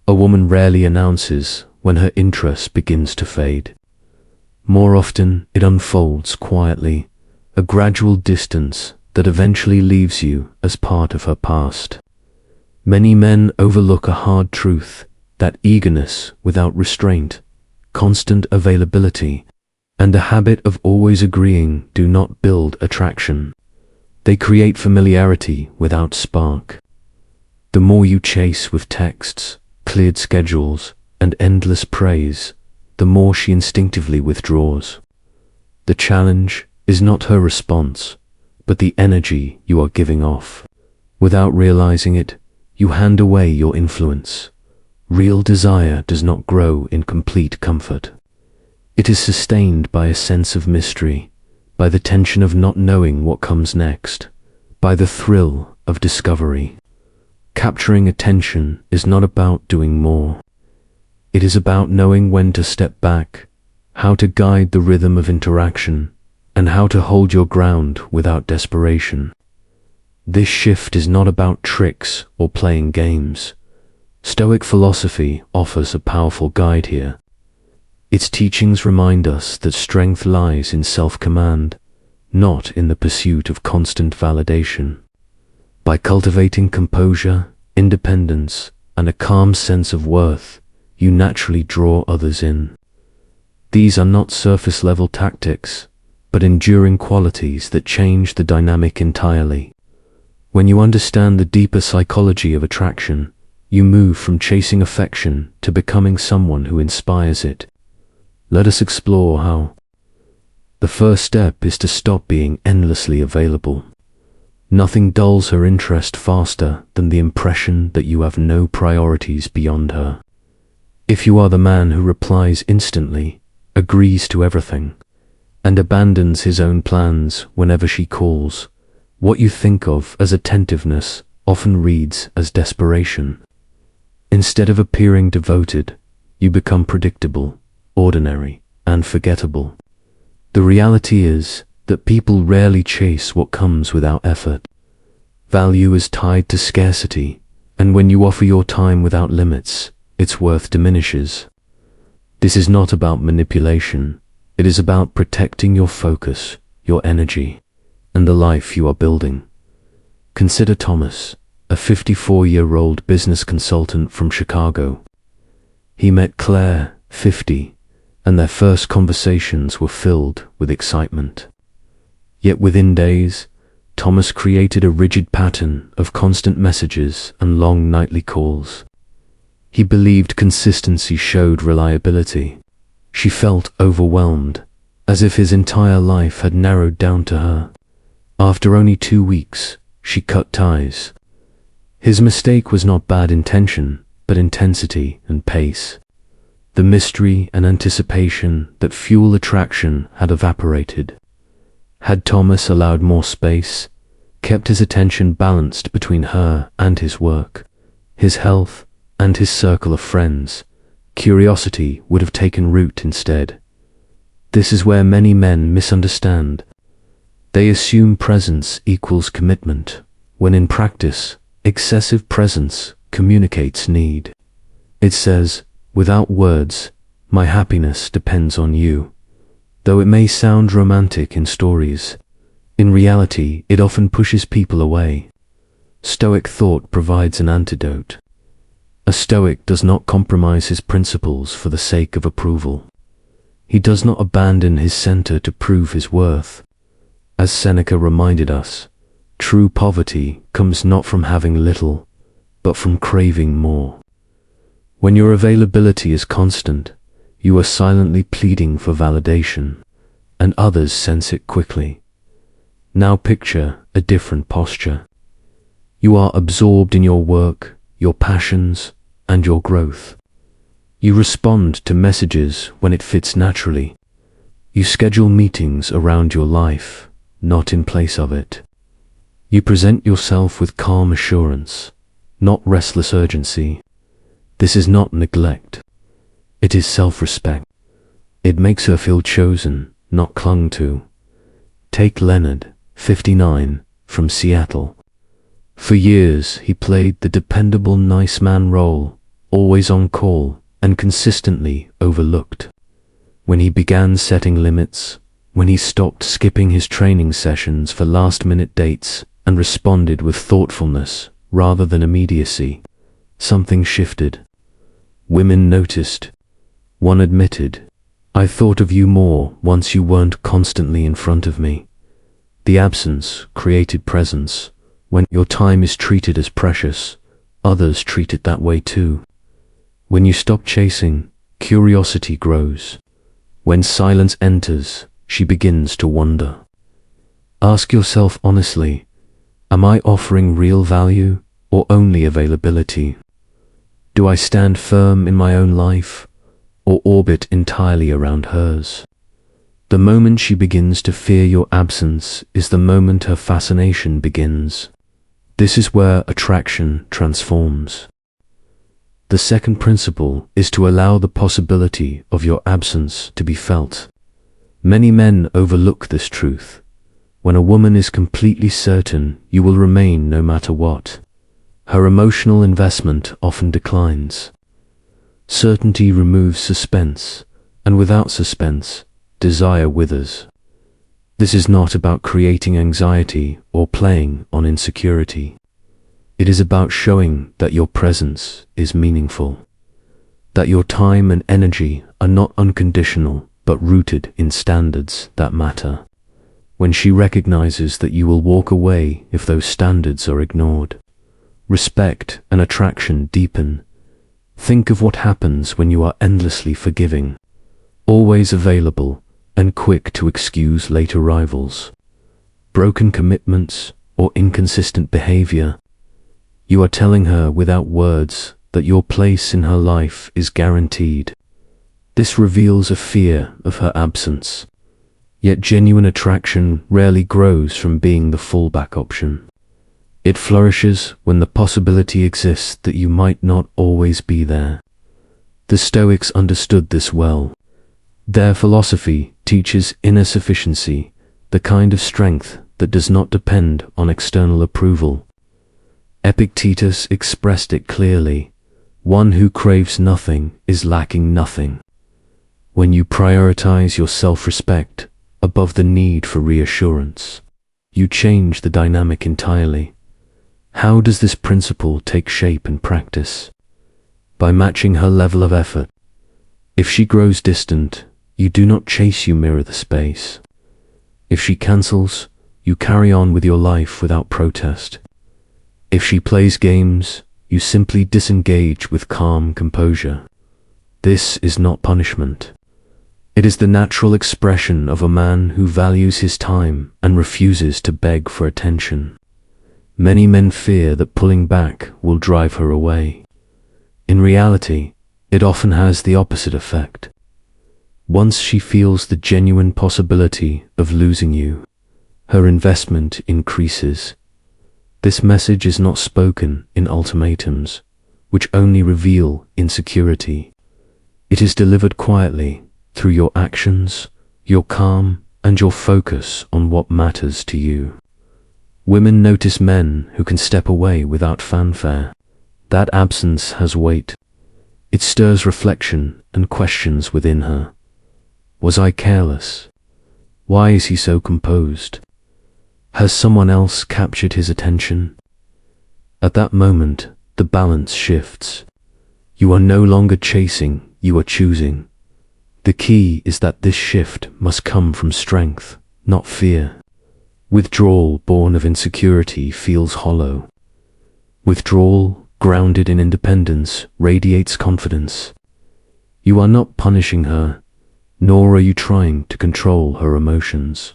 A woman rarely announces when her interest begins to fade. More often, it unfolds quietly, a gradual distance that eventually leaves you as part of her past. Many men overlook a hard truth, that eagerness without restraint, constant availability, and the habit of always agreeing do not build attraction. They create familiarity without spark. The more you chase with texts, cleared schedules, and endless praise, the more she instinctively withdraws. The challenge is not her response, but the energy you are giving off. Without realizing it, you hand away your influence. Real desire does not grow in complete comfort. It is sustained by a sense of mystery, by the tension of not knowing what comes next, by the thrill of discovery. Capturing attention is not about doing more. It is about knowing when to step back, how to guide the rhythm of interaction, and how to hold your ground without desperation. This shift is not about tricks or playing games. Stoic philosophy offers a powerful guide here. Its teachings remind us that strength lies in self-command, not in the pursuit of constant validation. By cultivating composure, independence, and a calm sense of worth, you naturally draw others in. These are not surface-level tactics, but enduring qualities that change the dynamic entirely. When you understand the deeper psychology of attraction, you move from chasing affection to becoming someone who inspires it. Let us explore how. The first step is to stop being endlessly available. Nothing dulls her interest faster than the impression that you have no priorities beyond her. If you are the man who replies instantly, agrees to everything, and abandons his own plans whenever she calls, what you think of as attentiveness often reads as desperation. Instead of appearing devoted, you become predictable, ordinary, and forgettable. The reality is that people rarely chase what comes without effort. Value is tied to scarcity, and when you offer your time without limits, its worth diminishes. This is not about manipulation. It is about protecting your focus, your energy, and the life you are building. Consider Thomas, a 54-year-old business consultant from Chicago. He met Claire, 50, and their first conversations were filled with excitement. Yet within days, Thomas created a rigid pattern of constant messages and long nightly calls. He believed consistency showed reliability. She felt overwhelmed, as if his entire life had narrowed down to her. After only 2 weeks, she cut ties. His mistake was not bad intention, but intensity and pace. The mystery and anticipation that fuel attraction had evaporated. Had Thomas allowed more space, kept his attention balanced between her and his work, his health, and his circle of friends, curiosity would have taken root instead. This is where many men misunderstand. They assume presence equals commitment, when in practice, excessive presence communicates need. It says, without words, my happiness depends on you. Though it may sound romantic in stories, in reality it often pushes people away. Stoic thought provides an antidote. A Stoic does not compromise his principles for the sake of approval. He does not abandon his center to prove his worth. As Seneca reminded us, true poverty comes not from having little, but from craving more. When your availability is constant, you are silently pleading for validation, and others sense it quickly. Now picture a different posture. You are absorbed in your work, your passions, and your growth. You respond to messages when it fits naturally. You schedule meetings around your life, not in place of it. You present yourself with calm assurance, not restless urgency. This is not neglect. It is self-respect. It makes her feel chosen, not clung to. Take Leonard, 59, from Seattle. For years, he played the dependable nice man role, always on call and consistently overlooked. When he began setting limits, when he stopped skipping his training sessions for last-minute dates and responded with thoughtfulness rather than immediacy, something shifted. Women noticed. One admitted, "I thought of you more once you weren't constantly in front of me." The absence created presence. When your time is treated as precious, others treat it that way too. When you stop chasing, curiosity grows. When silence enters, she begins to wonder. Ask yourself honestly, am I offering real value or only availability? Do I stand firm in my own life or orbit entirely around hers? The moment she begins to fear your absence is the moment her fascination begins. This is where attraction transforms. The second principle is to allow the possibility of your absence to be felt. Many men overlook this truth. When a woman is completely certain you will remain no matter what, her emotional investment often declines. Certainty removes suspense, and without suspense, desire withers. This is not about creating anxiety or playing on insecurity. It is about showing that your presence is meaningful, that your time and energy are not unconditional but rooted in standards that matter. When she recognizes that you will walk away if those standards are ignored, respect and attraction deepen. Think of what happens when you are endlessly forgiving, always available, and quick to excuse late arrivals, broken commitments, or inconsistent behavior. You are telling her without words that your place in her life is guaranteed. This reveals a fear of her absence. Yet genuine attraction rarely grows from being the fallback option. It flourishes when the possibility exists that you might not always be there. The Stoics understood this well. Their philosophy teaches inner sufficiency, the kind of strength that does not depend on external approval. Epictetus expressed it clearly: one who craves nothing is lacking nothing. When you prioritize your self-respect above the need for reassurance, you change the dynamic entirely. How does this principle take shape in practice? By matching her level of effort. If she grows distant, you do not chase, you mirror the space. If she cancels, you carry on with your life without protest. If she plays games, you simply disengage with calm composure. This is not punishment. It is the natural expression of a man who values his time and refuses to beg for attention. Many men fear that pulling back will drive her away. In reality, it often has the opposite effect. Once she feels the genuine possibility of losing you, her investment increases. This message is not spoken in ultimatums, which only reveal insecurity. It is delivered quietly through your actions, your calm, and your focus on what matters to you. Women notice men who can step away without fanfare. That absence has weight. It stirs reflection and questions within her. Was I careless? Why is he so composed? Has someone else captured his attention? At that moment, the balance shifts. You are no longer chasing, you are choosing. The key is that this shift must come from strength, not fear. Withdrawal born of insecurity feels hollow. Withdrawal, grounded in independence, radiates confidence. You are not punishing her, nor are you trying to control her emotions.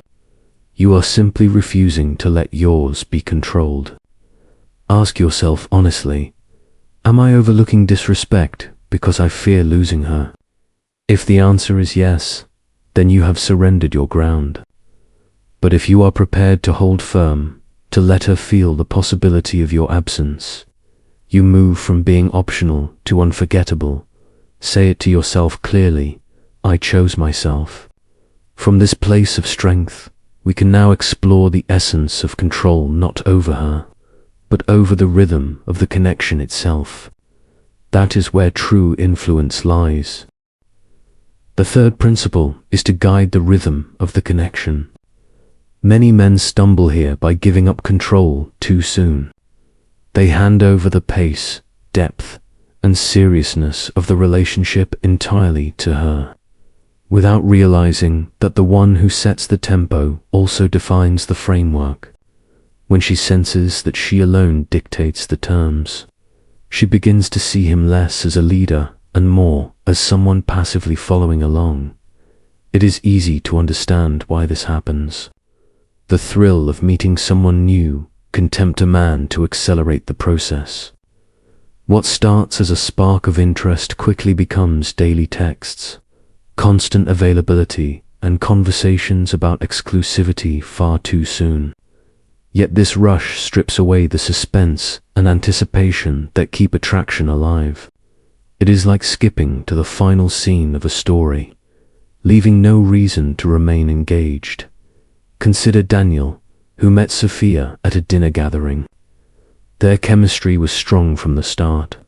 You are simply refusing to let yours be controlled. Ask yourself honestly, am I overlooking disrespect because I fear losing her? If the answer is yes, then you have surrendered your ground. But if you are prepared to hold firm, to let her feel the possibility of your absence, you move from being optional to unforgettable. Say it to yourself clearly: I chose myself. From this place of strength, we can now explore the essence of control, not over her, but over the rhythm of the connection itself. That is where true influence lies. The third principle is to guide the rhythm of the connection. Many men stumble here by giving up control too soon. They hand over the pace, depth, and seriousness of the relationship entirely to her, without realizing that the one who sets the tempo also defines the framework. When she senses that she alone dictates the terms, she begins to see him less as a leader and more as someone passively following along. It is easy to understand why this happens. The thrill of meeting someone new can tempt a man to accelerate the process. What starts as a spark of interest quickly becomes daily texts, constant availability, and conversations about exclusivity far too soon. Yet this rush strips away the suspense and anticipation that keep attraction alive. It is like skipping to the final scene of a story, leaving no reason to remain engaged. Consider Daniel, who met Sophia at a dinner gathering. Their chemistry was strong from the start,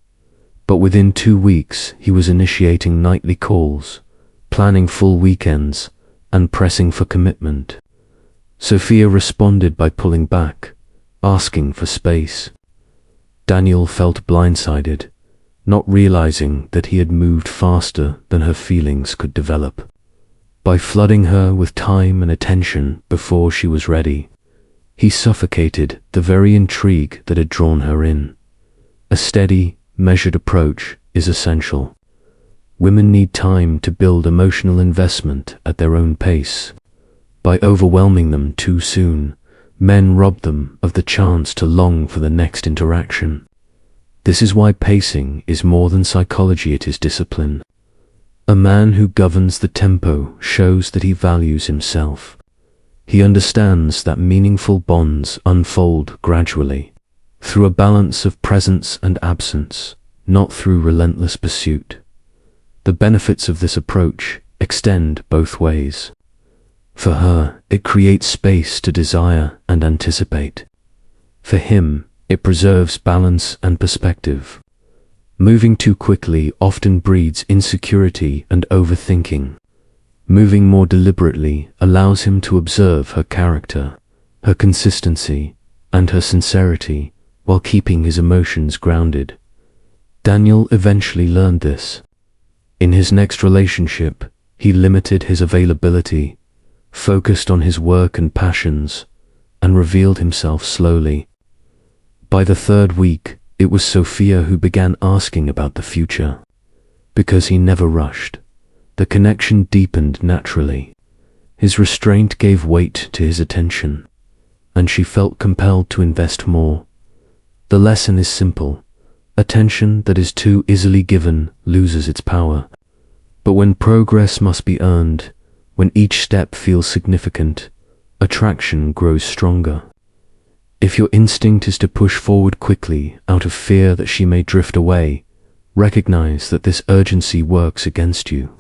but within 2 weeks he was initiating nightly calls, planning full weekends, and pressing for commitment. Sophia responded by pulling back, asking for space. Daniel felt blindsided, not realizing that he had moved faster than her feelings could develop. By flooding her with time and attention before she was ready, he suffocated the very intrigue that had drawn her in. A steady, measured approach is essential. Women need time to build emotional investment at their own pace. By overwhelming them too soon, men rob them of the chance to long for the next interaction. This is why pacing is more than psychology, it is discipline. A man who governs the tempo shows that he values himself. He understands that meaningful bonds unfold gradually, through a balance of presence and absence, not through relentless pursuit. The benefits of this approach extend both ways. For her, it creates space to desire and anticipate. For him, it preserves balance and perspective. Moving too quickly often breeds insecurity and overthinking. Moving more deliberately allows him to observe her character, her consistency, and her sincerity, while keeping his emotions grounded. Daniel eventually learned this. In his next relationship, he limited his availability, focused on his work and passions, and revealed himself slowly. By the 3rd week, it was Sophia who began asking about the future. Because he never rushed, the connection deepened naturally. His restraint gave weight to his attention, and she felt compelled to invest more. The lesson is simple. Attention that is too easily given loses its power. But when progress must be earned, when each step feels significant, attraction grows stronger. If your instinct is to push forward quickly out of fear that she may drift away, recognize that this urgency works against you.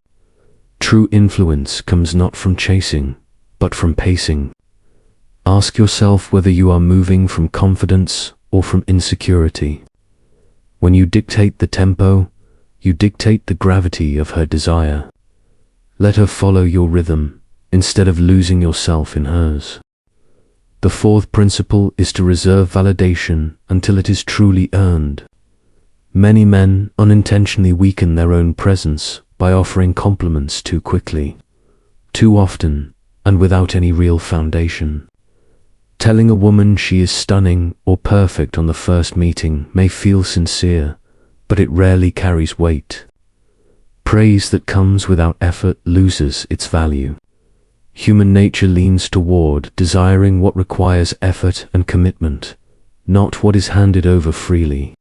True influence comes not from chasing, but from pacing. Ask yourself whether you are moving from confidence or from insecurity. When you dictate the tempo, you dictate the gravity of her desire. Let her follow your rhythm instead of losing yourself in hers. The 4th principle is to reserve validation until it is truly earned. Many men unintentionally weaken their own presence by offering compliments too quickly, too often, and without any real foundation. Telling a woman she is stunning or perfect on the first meeting may feel sincere, but it rarely carries weight. Praise that comes without effort loses its value. Human nature leans toward desiring what requires effort and commitment, not what is handed over freely.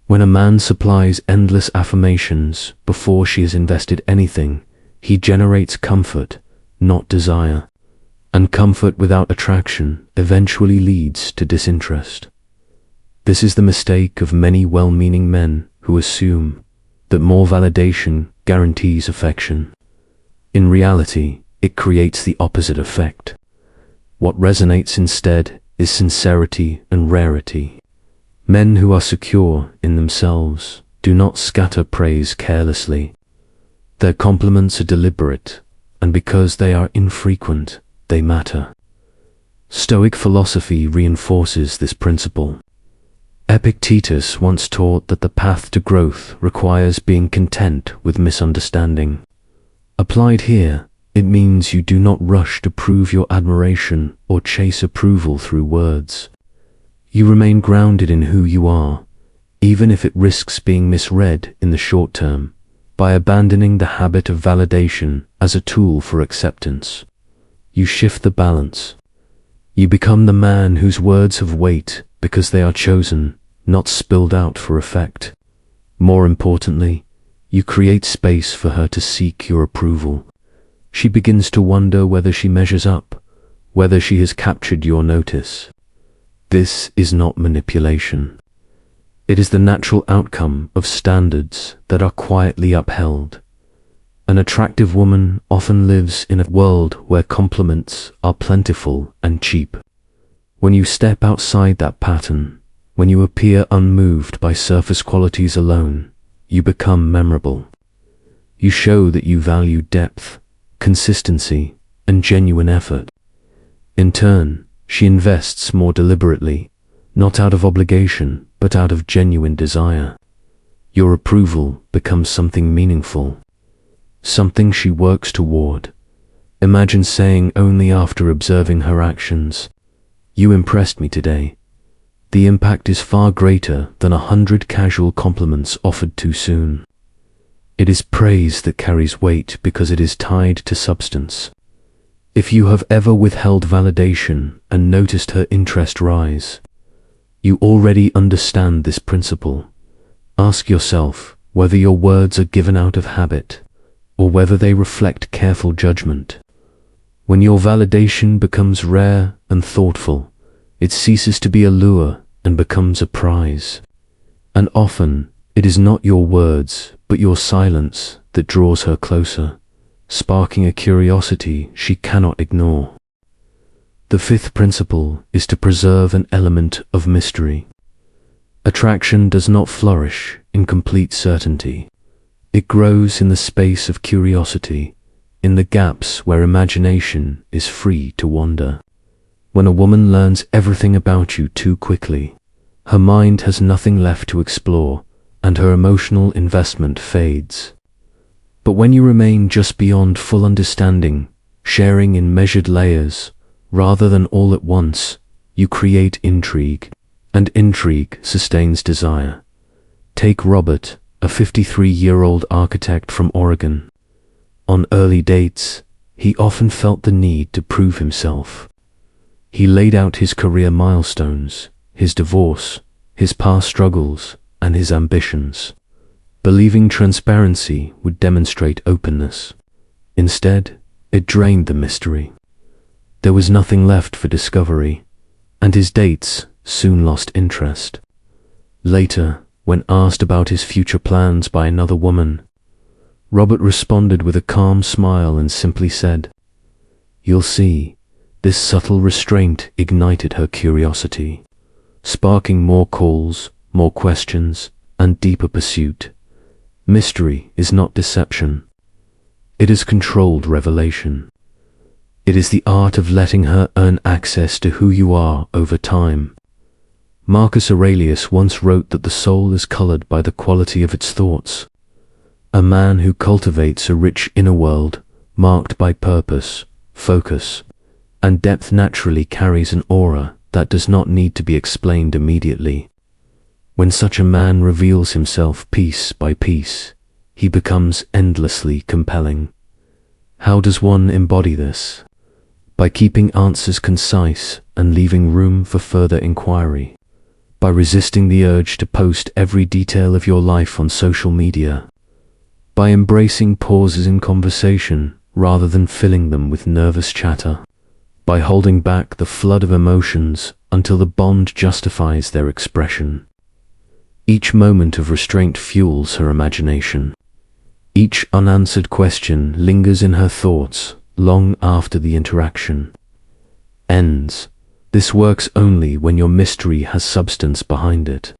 When a man supplies endless affirmations before she has invested anything, he generates comfort, not desire. And comfort without attraction eventually leads to disinterest. This is the mistake of many well-meaning men who assume that more validation guarantees affection. In reality, it creates the opposite effect. What resonates instead is sincerity and rarity. Men who are secure in themselves do not scatter praise carelessly. Their compliments are deliberate, and because they are infrequent, they matter. Stoic philosophy reinforces this principle. Epictetus once taught that the path to growth requires being content with misunderstanding. Applied here, it means you do not rush to prove your admiration or chase approval through words. You remain grounded in who you are, even if it risks being misread in the short term, by abandoning the habit of validation as a tool for acceptance. You shift the balance. You become the man whose words have weight because they are chosen, not spilled out for effect. More importantly, you create space for her to seek your approval. She begins to wonder whether she measures up, whether she has captured your notice. This is not manipulation. It is the natural outcome of standards that are quietly upheld. An attractive woman often lives in a world where compliments are plentiful and cheap. When you step outside that pattern, when you appear unmoved by surface qualities alone, you become memorable. You show that you value depth, consistency, and genuine effort. In turn, she invests more deliberately, not out of obligation, but out of genuine desire. Your approval becomes something meaningful, something she works toward. Imagine saying only after observing her actions, "You impressed me today." The impact is far greater than 100 casual compliments offered too soon. It is praise that carries weight because it is tied to substance. If you have ever withheld validation and noticed her interest rise, you already understand this principle. Ask yourself whether your words are given out of habit or whether they reflect careful judgment. When your validation becomes rare and thoughtful, it ceases to be a lure and becomes a prize. And often, it is not your words, but your silence that draws her closer, sparking a curiosity she cannot ignore. The fifth principle is to preserve an element of mystery. Attraction does not flourish in complete certainty. It grows in the space of curiosity, in the gaps where imagination is free to wander. When a woman learns everything about you too quickly, her mind has nothing left to explore, and her emotional investment fades. But when you remain just beyond full understanding, sharing in measured layers, rather than all at once, you create intrigue, and intrigue sustains desire. Take Robert, a 53-year-old architect from Oregon. On early dates, he often felt the need to prove himself. He laid out his career milestones, his divorce, his past struggles, and his ambitions, believing transparency would demonstrate openness. Instead, it drained the mystery. There was nothing left for discovery, and his dates soon lost interest. Later, when asked about his future plans by another woman, Robert responded with a calm smile and simply said, "You'll see." This subtle restraint ignited her curiosity, sparking more calls, more questions, and deeper pursuit. Mystery is not deception. It is controlled revelation. It is the art of letting her earn access to who you are over time. Marcus Aurelius once wrote that the soul is colored by the quality of its thoughts. A man who cultivates a rich inner world, marked by purpose, focus, and depth naturally carries an aura that does not need to be explained immediately. When such a man reveals himself piece by piece, he becomes endlessly compelling. How does one embody this? By keeping answers concise and leaving room for further inquiry. By resisting the urge to post every detail of your life on social media. By embracing pauses in conversation rather than filling them with nervous chatter. By holding back the flood of emotions until the bond justifies their expression. Each moment of restraint fuels her imagination. Each unanswered question lingers in her thoughts long after the interaction ends. This works only when your mystery has substance behind it.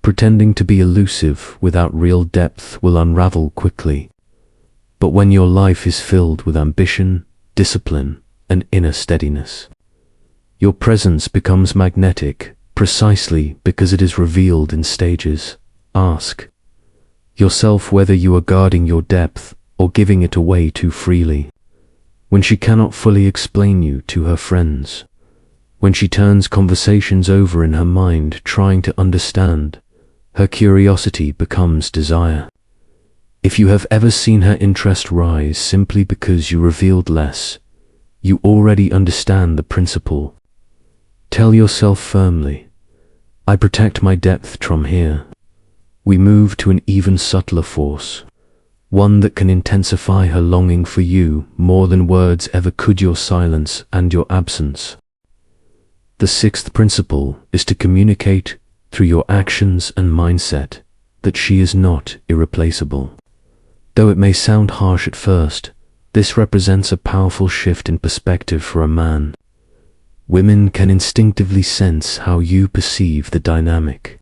Pretending to be elusive without real depth will unravel quickly. But when your life is filled with ambition, discipline, and inner steadiness, your presence becomes magnetic precisely because it is revealed in stages. Ask yourself whether you are guarding your depth or giving it away too freely. When she cannot fully explain you to her friends, when she turns conversations over in her mind trying to understand, her curiosity becomes desire. If you have ever seen her interest rise simply because you revealed less, you already understand the principle. Tell yourself firmly, I protect my depth from here. We move to an even subtler force, one that can intensify her longing for you more than words ever could. Your silence and your absence. The sixth principle is to communicate through your actions and mindset that she is not irreplaceable. Though it may sound harsh at first, this represents a powerful shift in perspective for a man. Women can instinctively sense how you perceive the dynamic.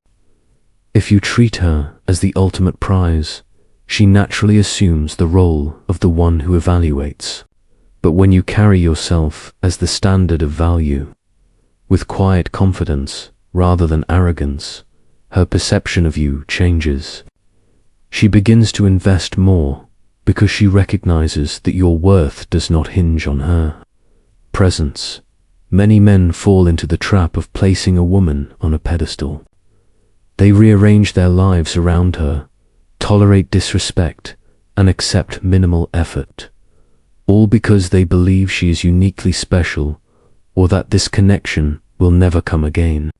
If you treat her as the ultimate prize, she naturally assumes the role of the one who evaluates. But when you carry yourself as the standard of value, with quiet confidence rather than arrogance, her perception of you changes. She begins to invest more because she recognizes that your worth does not hinge on her presence. Many men fall into the trap of placing a woman on a pedestal. They rearrange their lives around her, tolerate disrespect, and accept minimal effort, all because they believe she is uniquely special or that this connection will never come again.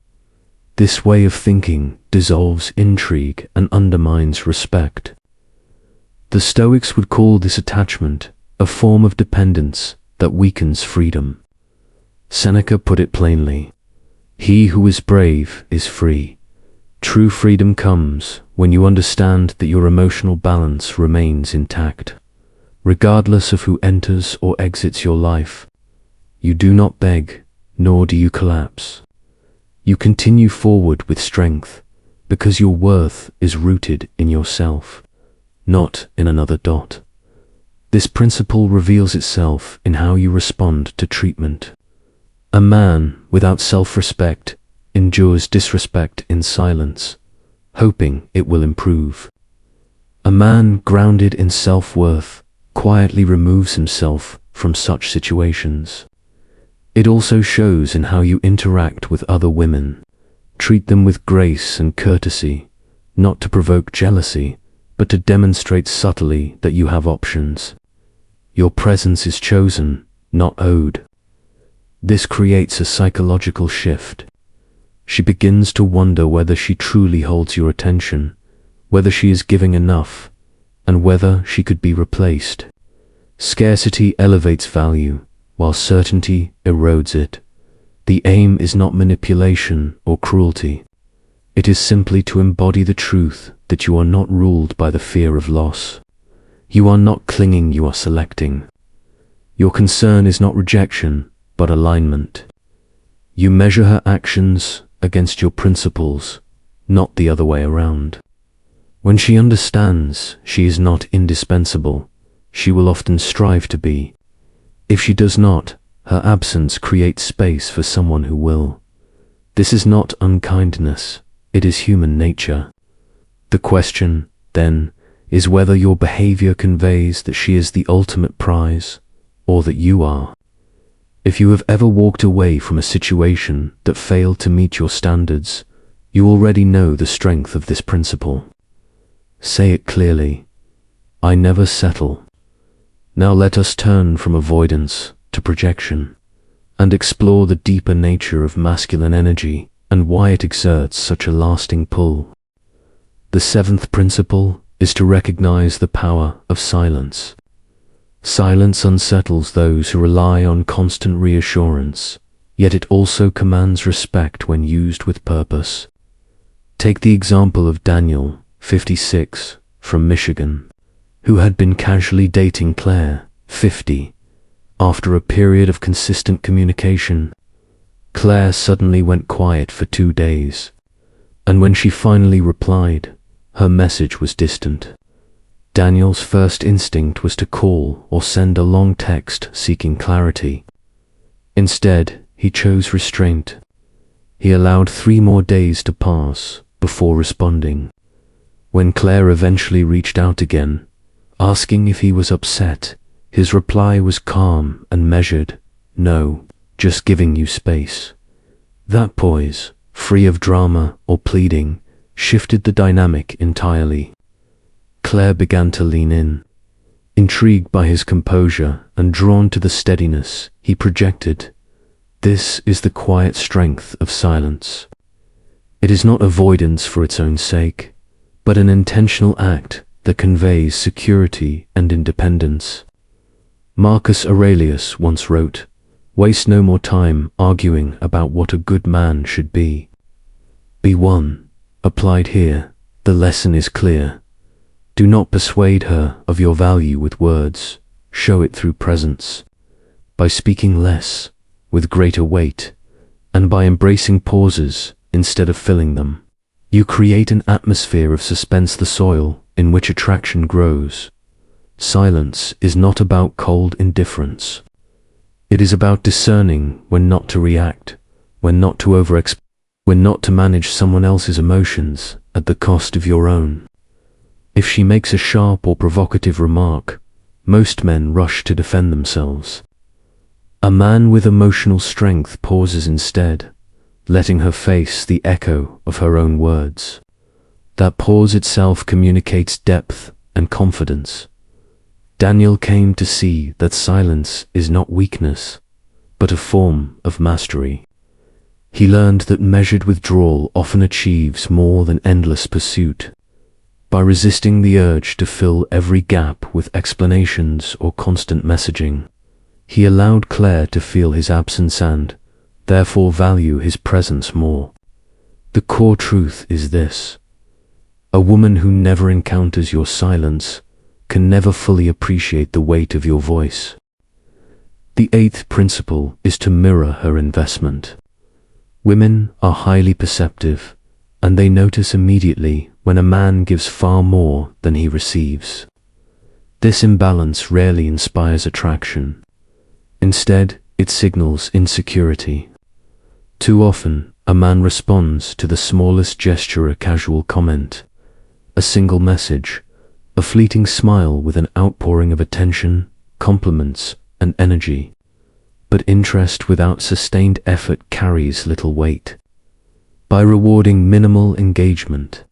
This way of thinking dissolves intrigue and undermines respect. The Stoics would call this attachment a form of dependence that weakens freedom. Seneca put it plainly, "He who is brave is free." True freedom comes when you understand that your emotional balance remains intact, regardless of who enters or exits your life. You do not beg, nor do you collapse. You continue forward with strength, because your worth is rooted in yourself, not in another dot. This principle reveals itself in how you respond to treatment. A man without self-respect endures disrespect in silence, hoping it will improve. A man grounded in self-worth quietly removes himself from such situations. It also shows in how you interact with other women. Treat them with grace and courtesy, not to provoke jealousy, but to demonstrate subtly that you have options. Your presence is chosen, not owed. This creates a psychological shift. She begins to wonder whether she truly holds your attention, whether she is giving enough, and whether she could be replaced. Scarcity elevates value, while certainty erodes it. The aim is not manipulation or cruelty. It is simply to embody the truth that you are not ruled by the fear of loss. You are not clinging, you are selecting. Your concern is not rejection, but alignment. You measure her actions against your principles, not the other way around. When she understands she is not indispensable, she will often strive to be. If she does not, her absence creates space for someone who will. This is not unkindness, it is human nature. The question, then, is whether your behavior conveys that she is the ultimate prize, or that you are. If you have ever walked away from a situation that failed to meet your standards, you already know the strength of this principle. Say it clearly, I never settle. Now let us turn from avoidance to projection, and explore the deeper nature of masculine energy and why it exerts such a lasting pull. The seventh principle is to recognize the power of silence. Silence unsettles those who rely on constant reassurance, yet it also commands respect when used with purpose. Take the example of Daniel, 56, from Michigan, who had been casually dating Claire, 50. After a period of consistent communication, Claire suddenly went quiet for 2 days. And when she finally replied, her message was distant. Daniel's first instinct was to call or send a long text seeking clarity. Instead, he chose restraint. He allowed 3 more days to pass before responding. When Claire eventually reached out again, asking if he was upset, his reply was calm and measured. "No, just giving you space." That poise, free of drama or pleading, shifted the dynamic entirely. Claire began to lean in, intrigued by his composure and drawn to the steadiness he projected. This is the quiet strength of silence. It is not avoidance for its own sake, but an intentional act that conveys security and independence. Marcus Aurelius once wrote, "Waste no more time arguing about what a good man should be. Be one." Applied here, the lesson is clear. Do not persuade her of your value with words, show it through presence. By speaking less, with greater weight, and by embracing pauses instead of filling them, you create an atmosphere of suspense, the soil in which attraction grows. Silence is not about cold indifference. It is about discerning when not to react, when not to when not to manage someone else's emotions at the cost of your own. If she makes a sharp or provocative remark, most men rush to defend themselves. A man with emotional strength pauses instead, letting her face the echo of her own words. That pause itself communicates depth and confidence. Daniel came to see that silence is not weakness, but a form of mastery. He learned that measured withdrawal often achieves more than endless pursuit. By resisting the urge to fill every gap with explanations or constant messaging, he allowed Claire to feel his absence and, therefore, value his presence more. The core truth is this: a woman who never encounters your silence can never fully appreciate the weight of your voice. The 8th principle is to mirror her investment. Women are highly perceptive, and they notice immediately when a man gives far more than he receives. This imbalance rarely inspires attraction. Instead, it signals insecurity. Too often, a man responds to the smallest gesture, a casual comment, a single message, a fleeting smile with an outpouring of attention, compliments, and energy. But interest without sustained effort carries little weight. By rewarding minimal engagement,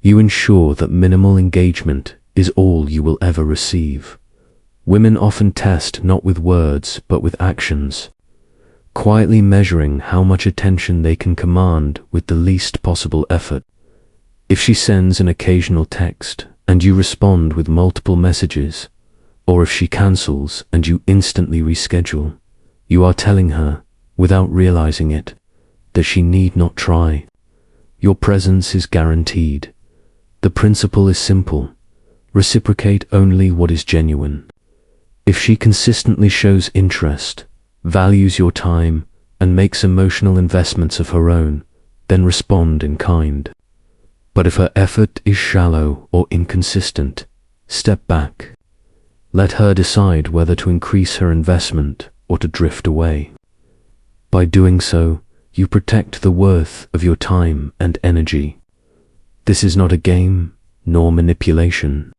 you ensure that minimal engagement is all you will ever receive. Women often test not with words but with actions, quietly measuring how much attention they can command with the least possible effort. If she sends an occasional text and you respond with multiple messages, or if she cancels and you instantly reschedule, you are telling her, without realizing it, that she need not try. Your presence is guaranteed. The principle is simple: reciprocate only what is genuine. If she consistently shows interest, values your time, and makes emotional investments of her own, then respond in kind. But if her effort is shallow or inconsistent, step back. Let her decide whether to increase her investment or to drift away. By doing so, you protect the worth of your time and energy. This is not a game, nor manipulation.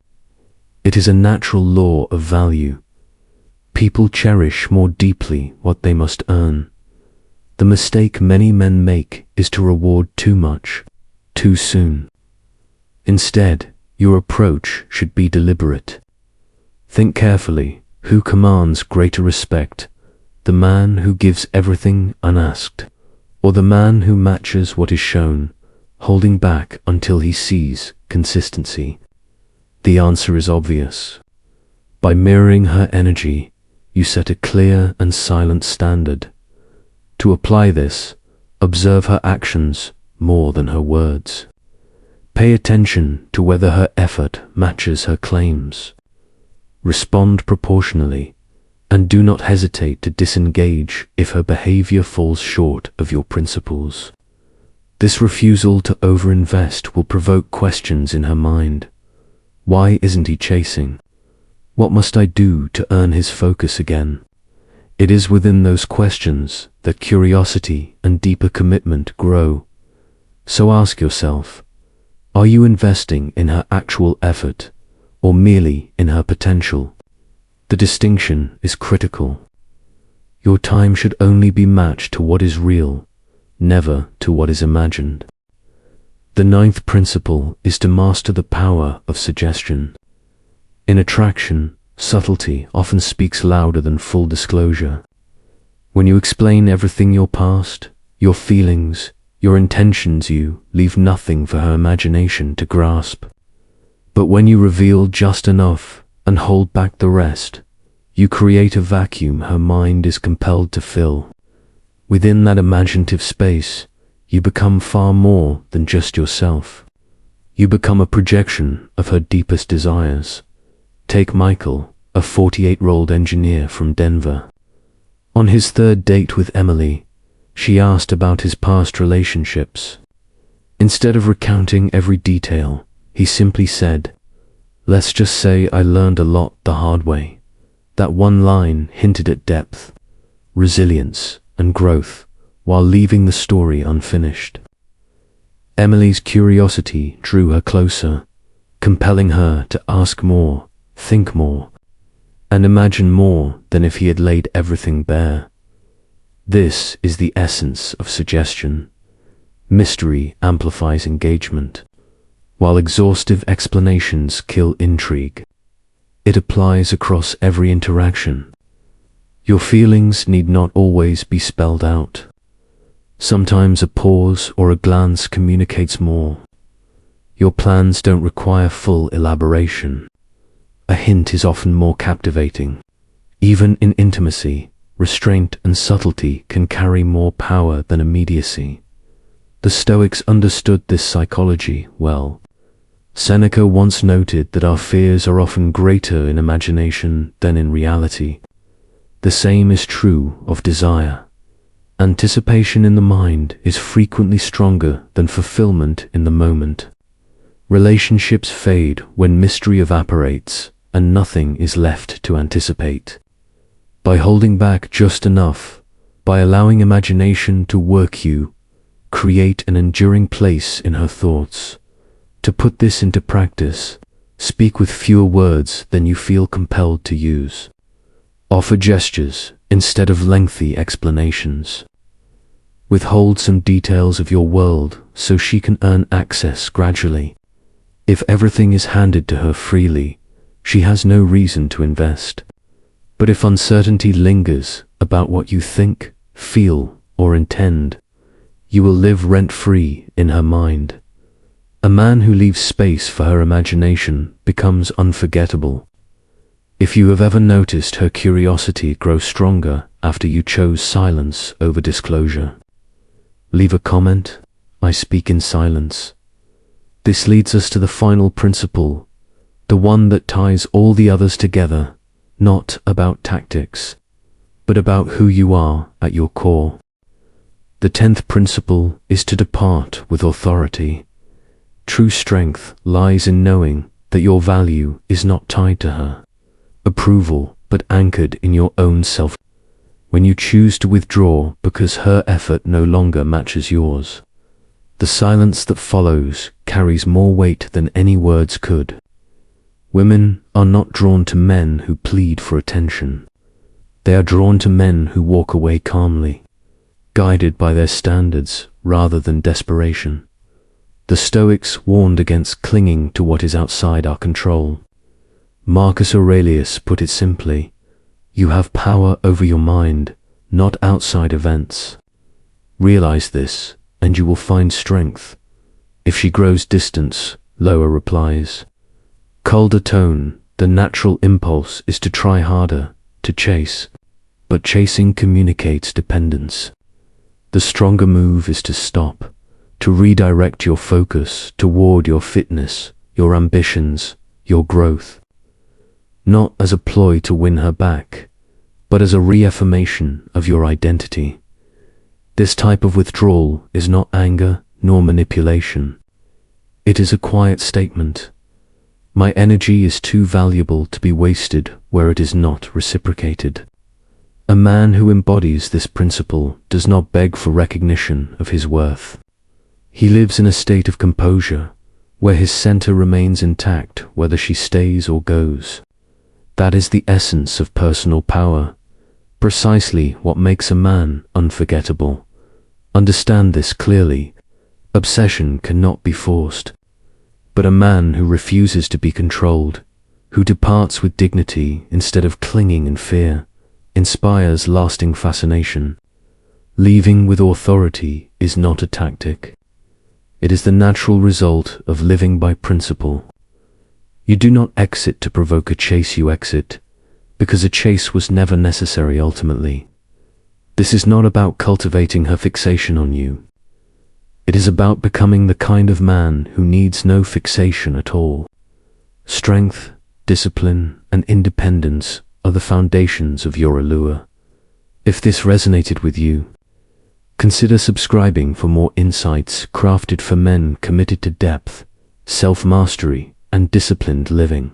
It is a natural law of value. People cherish more deeply what they must earn. The mistake many men make is to reward too much, too soon. Instead, your approach should be deliberate. Think carefully: who commands greater respect? The man who gives everything unasked, or the man who matches what is shown, holding back until he sees consistency? The answer is obvious. By mirroring her energy, you set a clear and silent standard. To apply this, observe her actions more than her words. Pay attention to whether her effort matches her claims. Respond proportionally, and do not hesitate to disengage if her behavior falls short of your principles. This refusal to overinvest will provoke questions in her mind. Why isn't he chasing? What must I do to earn his focus again? It is within those questions that curiosity and deeper commitment grow. So ask yourself, are you investing in her actual effort or merely in her potential? The distinction is critical. Your time should only be matched to what is real, never to what is imagined. The ninth principle is to master the power of suggestion. In attraction, subtlety often speaks louder than full disclosure. When you explain everything your past, your feelings, your intentions, you leave nothing for her imagination to grasp. But when you reveal just enough and hold back the rest, you create a vacuum her mind is compelled to fill. Within that imaginative space, you become far more than just yourself. You become a projection of her deepest desires. Take Michael, a 48-year-old engineer from Denver. On his third date with Emily, she asked about his past relationships. Instead of recounting every detail, he simply said, "Let's just say I learned a lot the hard way." That one line hinted at depth, resilience, and growth, while leaving the story unfinished. Emily's curiosity drew her closer, compelling her to ask more, think more, and imagine more than if he had laid everything bare. This is the essence of suggestion. Mystery amplifies engagement, while exhaustive explanations kill intrigue. It applies across every interaction. Your feelings need not always be spelled out. Sometimes a pause or a glance communicates more. Your plans don't require full elaboration. A hint is often more captivating. Even in intimacy, restraint and subtlety can carry more power than immediacy. The Stoics understood this psychology well. Seneca once noted that our fears are often greater in imagination than in reality. The same is true of desire. Anticipation in the mind is frequently stronger than fulfillment in the moment. Relationships fade when mystery evaporates and nothing is left to anticipate. By holding back just enough, by allowing imagination to work you, create an enduring place in her thoughts. To put this into practice, speak with fewer words than you feel compelled to use. Offer gestures instead of lengthy explanations. Withhold some details of your world so she can earn access gradually. If everything is handed to her freely, she has no reason to invest. But if uncertainty lingers about what you think, feel, or intend, you will live rent-free in her mind. A man who leaves space for her imagination becomes unforgettable. If you have ever noticed her curiosity grow stronger after you chose silence over disclosure, leave a comment. I speak in silence. This leads us to the final principle, the one that ties all the others together, not about tactics, but about who you are at your core. The 10th principle is to depart with authority. True strength lies in knowing that your value is not tied to her approval, but anchored in your own self. When you choose to withdraw because her effort no longer matches yours, the silence that follows carries more weight than any words could. Women are not drawn to men who plead for attention. They are drawn to men who walk away calmly, guided by their standards rather than desperation. The Stoics warned against clinging to what is outside our control. Marcus Aurelius put it simply, you have power over your mind, not outside events. Realize this, and you will find strength. If she grows distance, lower replies. Colder tone, the natural impulse is to try harder, to chase. But chasing communicates dependence. The stronger move is to stop, to redirect your focus toward your fitness, your ambitions, your growth. Not as a ploy to win her back, but as a reaffirmation of your identity. This type of withdrawal is not anger, nor manipulation. It is a quiet statement. My energy is too valuable to be wasted where it is not reciprocated. A man who embodies this principle does not beg for recognition of his worth. He lives in a state of composure, where his center remains intact whether she stays or goes. That is the essence of personal power, precisely what makes a man unforgettable. Understand this clearly. Obsession cannot be forced. But a man who refuses to be controlled, who departs with dignity instead of clinging in fear, inspires lasting fascination. Leaving with authority is not a tactic. It is the natural result of living by principle. You do not exit to provoke a chase, you exit because a chase was never necessary ultimately. This is not about cultivating her fixation on you. It is about becoming the kind of man who needs no fixation at all. Strength, discipline, and independence are the foundations of your allure. If this resonated with you, consider subscribing for more insights crafted for men committed to depth, self-mastery, and disciplined living.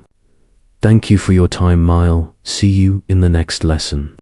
Thank you for your time, Mile. See you in the next lesson.